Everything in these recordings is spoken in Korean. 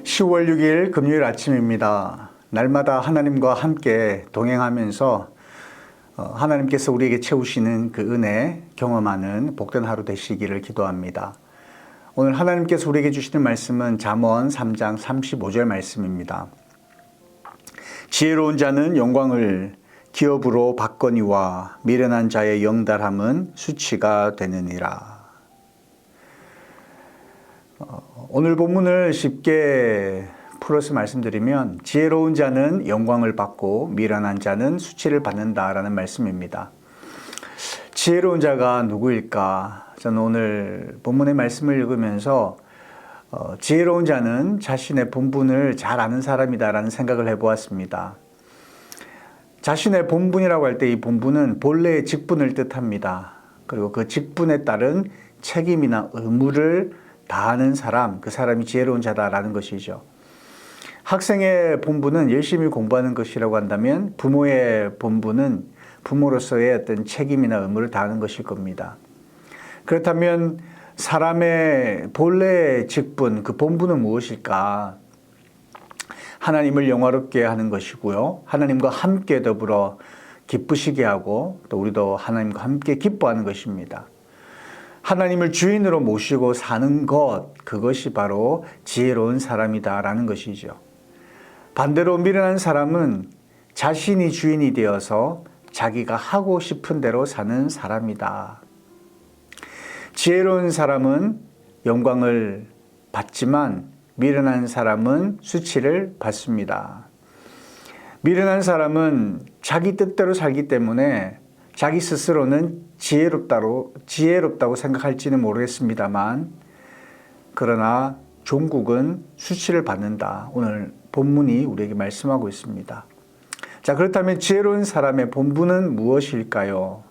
10월 6일 금요일 아침입니다. 날마다 하나님과 함께 동행하면서 하나님께서 우리에게 채우시는 그 은혜 경험하는 복된 하루 되시기를 기도합니다. 오늘 하나님께서 우리에게 주시는 말씀은 잠언 3장 35절 말씀입니다. 지혜로운 자는 영광을 기업으로 받거니와 미련한 자의 영달함은 수치가 되느니라. 오늘 본문을 쉽게 풀어서 말씀드리면 지혜로운 자는 영광을 받고 미련한 자는 수치를 받는다라는 말씀입니다. 지혜로운 자가 누구일까? 저는 오늘 본문의 말씀을 읽으면서 지혜로운 자는 자신의 본분을 잘 아는 사람이다라는 생각을 해보았습니다. 자신의 본분이라고 할 때 이 본분은 본래의 직분을 뜻합니다. 그리고 그 직분에 따른 책임이나 의무를 다하는 사람, 그 사람이 지혜로운 자다라는 것이죠. 학생의 본분은 열심히 공부하는 것이라고 한다면 부모의 본분은 부모로서의 어떤 책임이나 의무를 다하는 것일 겁니다. 그렇다면 사람의 본래의 직분, 그 본분은 무엇일까? 하나님을 영화롭게 하는 것이고요. 하나님과 함께 더불어 기쁘시게 하고 또 우리도 하나님과 함께 기뻐하는 것입니다. 하나님을 주인으로 모시고 사는 것, 그것이 바로 지혜로운 사람이다라는 것이죠. 반대로 미련한 사람은 자신이 주인이 되어서 자기가 하고 싶은 대로 사는 사람이다. 지혜로운 사람은 영광을 받지만 미련한 사람은 수치를 받습니다. 미련한 사람은 자기 뜻대로 살기 때문에 자기 스스로는 지혜롭다고 생각할지는 모르겠습니다만, 그러나 종국은 수치를 받는다. 오늘 본문이 우리에게 말씀하고 있습니다. 자, 그렇다면 지혜로운 사람의 본분은 무엇일까요?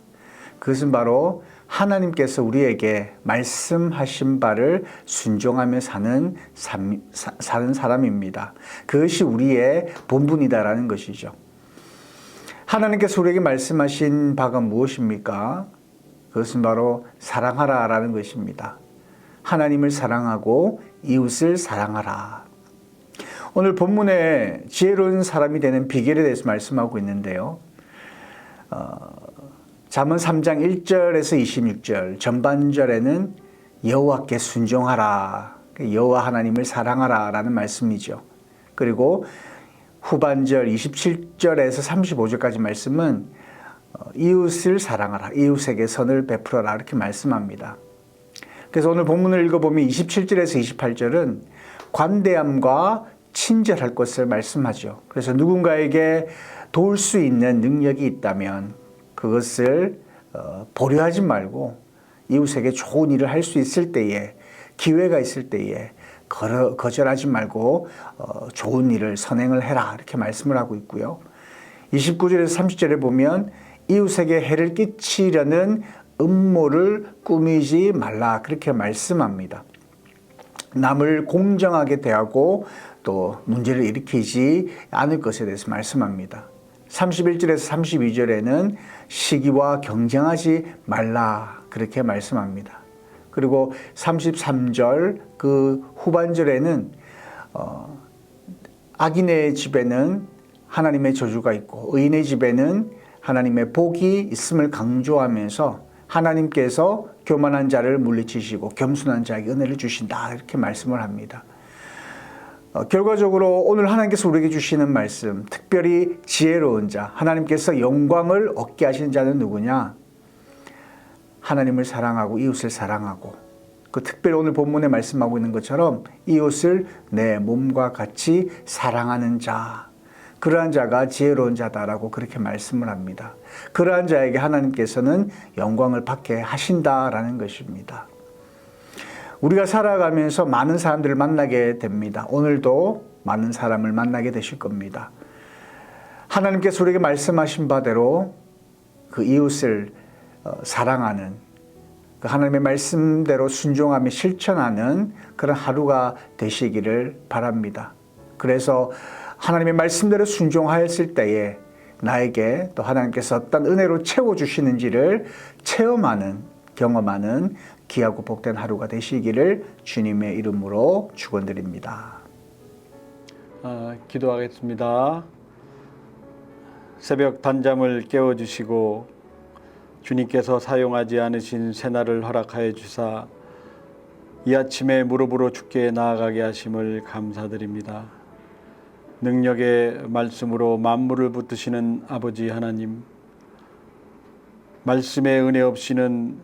그것은 바로 하나님께서 우리에게 말씀하신 바를 순종하며 사는 사람입니다. 그것이 우리의 본분이다라는 것이죠. 하나님께서 우리에게 말씀하신 바가 무엇입니까? 그것은 바로 사랑하라라는 것입니다. 하나님을 사랑하고 이웃을 사랑하라. 오늘 본문에 지혜로운 사람이 되는 비결에 대해서 말씀하고 있는데요. 잠언 3장 1절에서 26절 전반절에는 여호와께 순종하라, 여호와 하나님을 사랑하라 라는 말씀이죠. 그리고 후반절 27절에서 35절까지 말씀은 이웃을 사랑하라, 이웃에게 선을 베풀어라 이렇게 말씀합니다. 그래서 오늘 본문을 읽어보면 27절에서 28절은 관대함과 친절할 것을 말씀하죠. 그래서 누군가에게 도울 수 있는 능력이 있다면 그것을 보류하지 말고 이웃에게 좋은 일을 할 수 있을 때에, 기회가 있을 때에 거절하지 말고 좋은 일을 선행을 해라 이렇게 말씀을 하고 있고요. 29절에서 30절에 보면 이웃에게 해를 끼치려는 음모를 꾸미지 말라 그렇게 말씀합니다. 남을 공정하게 대하고 또 문제를 일으키지 않을 것에 대해서 말씀합니다. 31절에서 32절에는 시기와 경쟁하지 말라 그렇게 말씀합니다. 그리고 33절 그 후반절에는 악인의 집에는 하나님의 저주가 있고 의인의 집에는 하나님의 복이 있음을 강조하면서 하나님께서 교만한 자를 물리치시고 겸손한 자에게 은혜를 주신다 이렇게 말씀을 합니다. 결과적으로 오늘 하나님께서 우리에게 주시는 말씀, 특별히 지혜로운 자, 하나님께서 영광을 얻게 하신 자는 누구냐? 하나님을 사랑하고 이웃을 사랑하고, 그 특별히 오늘 본문에 말씀하고 있는 것처럼 이웃을 내 몸과 같이 사랑하는 자, 그러한 자가 지혜로운 자다라고 그렇게 말씀을 합니다. 그러한 자에게 하나님께서는 영광을 받게 하신다라는 것입니다. 우리가 살아가면서 많은 사람들을 만나게 됩니다. 오늘도 많은 사람을 만나게 되실 겁니다. 하나님께서 우리에게 말씀하신 바대로 그 이웃을 사랑하는, 그 하나님의 말씀대로 순종하며 실천하는 그런 하루가 되시기를 바랍니다. 그래서 하나님의 말씀대로 순종하였을 때에 나에게 또 하나님께서 어떤 은혜로 채워주시는지를 체험하는, 경험하는 귀하고 복된 하루가 되시기를 주님의 이름으로 축원드립니다. 기도하겠습니다. 새벽 단잠을 깨워주시고 주님께서 사용하지 않으신 새날을 허락하여 주사 이 아침에 무릎으로 주께 나아가게 하심을 감사드립니다. 능력의 말씀으로 만물을 붙드시는 아버지 하나님, 말씀의 은혜 없이는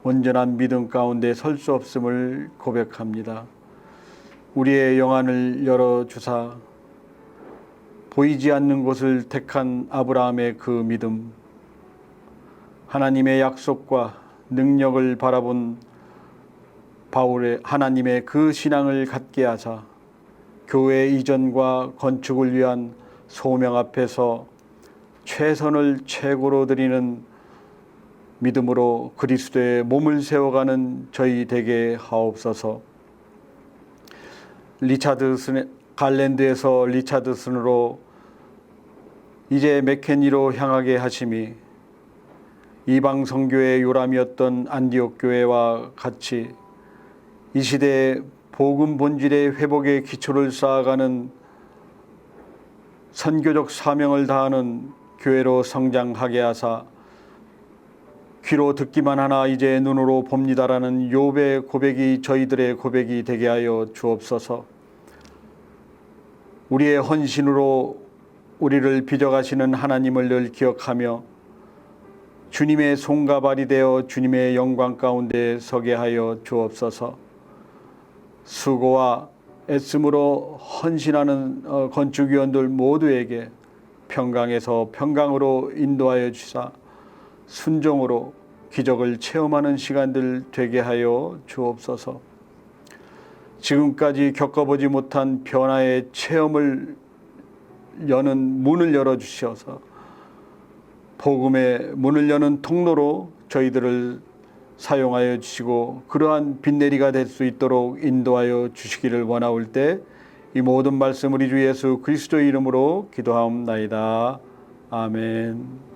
온전한 믿음 가운데 설 수 없음을 고백합니다. 우리의 영안을 열어주사 보이지 않는 곳을 택한 아브라함의 그 믿음, 하나님의 약속과 능력을 바라본 바울의 하나님의 그 신앙을 갖게 하사 교회 이전과 건축을 위한 소명 앞에서 최선을 최고로 드리는 믿음으로 그리스도의 몸을 세워가는 저희 되게 하옵소서. 갈랜드에서 리차드슨으로 이제 맥케니로 향하게 하심이 이방 선교의 요람이었던 안디옥 교회와 같이 이 시대의 복음 본질의 회복의 기초를 쌓아가는 선교적 사명을 다하는 교회로 성장하게 하사 귀로 듣기만 하나 이제 눈으로 봅니다라는 욥의 고백이 저희들의 고백이 되게 하여 주옵소서. 우리의 헌신으로 우리를 빚어가시는 하나님을 늘 기억하며 주님의 손과 발이 되어 주님의 영광 가운데 서게 하여 주옵소서. 수고와 애씀으로 헌신하는 건축위원들 모두에게 평강에서 평강으로 인도하여 주사 순종으로 기적을 체험하는 시간들 되게 하여 주옵소서. 지금까지 겪어보지 못한 변화의 체험을 여는 문을 열어주셔서 복음의 문을 여는 통로로 저희들을 사용하여 주시고 그러한 빛내리가 될 수 있도록 인도하여 주시기를 원하올 때 이 모든 말씀 우리 주 예수 그리스도의 이름으로 기도하옵나이다. 아멘.